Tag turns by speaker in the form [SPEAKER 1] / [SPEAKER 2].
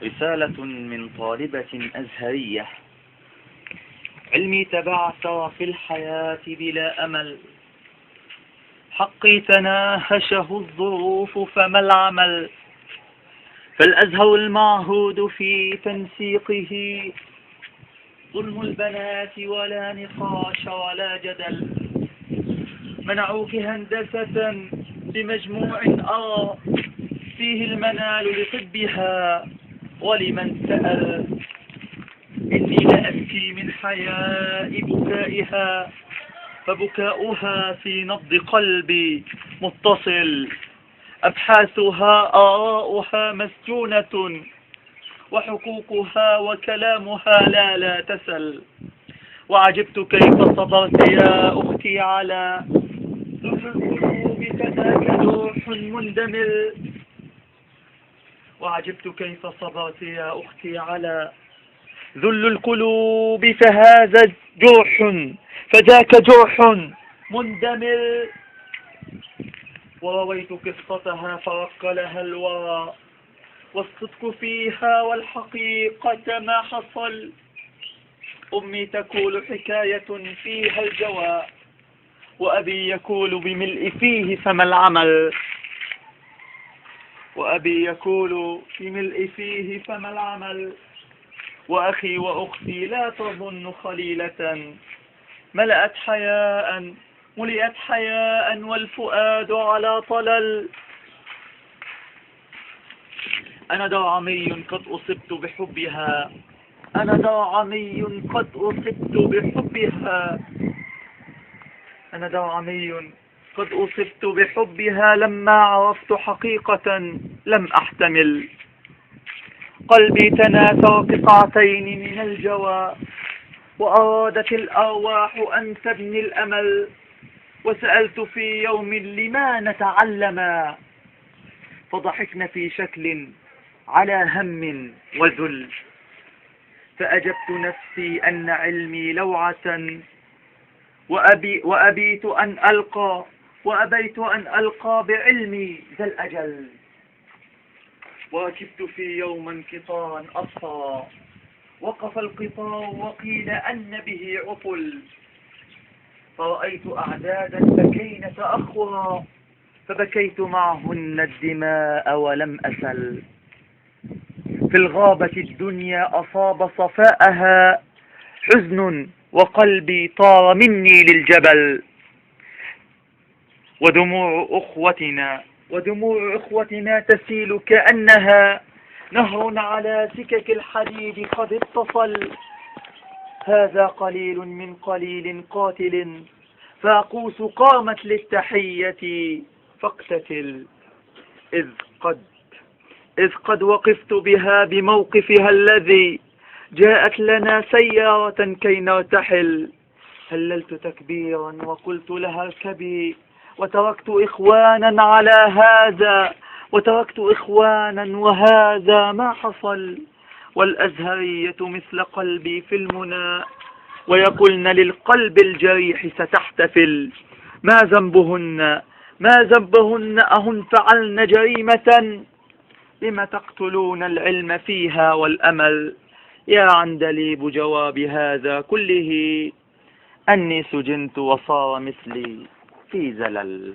[SPEAKER 1] رسالة من طالبة أزهرية. علمي تبعثر في الحياة بلا أمل، حقي تناهشه الظروف فما العمل؟ فالأزهر المعهود في تنسيقه ظلم البنات ولا نقاش ولا جدل. منعوك هندسة بمجموع أرى فيه المنال لطبها ولمن سأل. إني لأبكي من حياء بكائها، فبكاؤها في نبض قلبي متصل. أبحاثها آراؤها مسجونة، وحقوقها وكلامها لا تسل. وعجبت كيف صبرت يا أختي على ذل القلوب فذاك جرح مندمل. وعجبت كيف صبرت يا أختي على ذل القلوب فذاك جرح مندمل. ورويت قصتها فرق لها الورى، والصدق فيها والحقيقة ما حصل. أمي تقول حكاية فيها الجوى، وأبي يقول بملء فيه فما العمل. وأبي يقول بملء فيه فما العمل. وأخي وأختي لا تظن خليلة ملئت حياء والفؤاد على طلل. أنا درعمي قد أصبت بحبها، أنا درعمي قد أصبت بحبها، أنا درعمي قد أصبت بحبها. لما عرفت حقيقة لم أحتمل. قلبي تناثر قطعتين من الجوى، وأرادت الأرواح أن تبني الأمل. وسألت في يوم لما نتعلما، فضحكن في شكل على هم وذل. فأجبت نفسي أن علمي لوعة، وأبيت أن ألقى بعلمي ذا الأجل. وركبت في يوما قطارا أصفرا، وقف القطار وقيل أن به عطل. فرأيت أعدادا بكين تأخرا، فبكيت معهن الدماء ولم أسل. في الغابة الدنيا أصاب صفاءها حزن، وقلبي طار مني للجبل. ودموع أخوتنا تسيل كأنها نهر على سكك الحديد قد اتصل. هذا قليل من قليل قاتل، فاقوس قامت للتحية فاقتتل. إذ قد وقفت بها بموقفها الذي جاءت لنا سيارة كي نرتحل. هللت تكبيرا وقلت لها اركبي، وتركت إخوانا وهذا ما حصل. والأزهرية مثل قلبي في المنى، ويقولن للقلب الجريح ستحتفل. ما ذنبهن أهن فعلن جريمة؟ لم تقتلون العلم فيها والأمل؟ يا عندليب جواب هذا كله، أني سجنت وصار مثلي في زلل.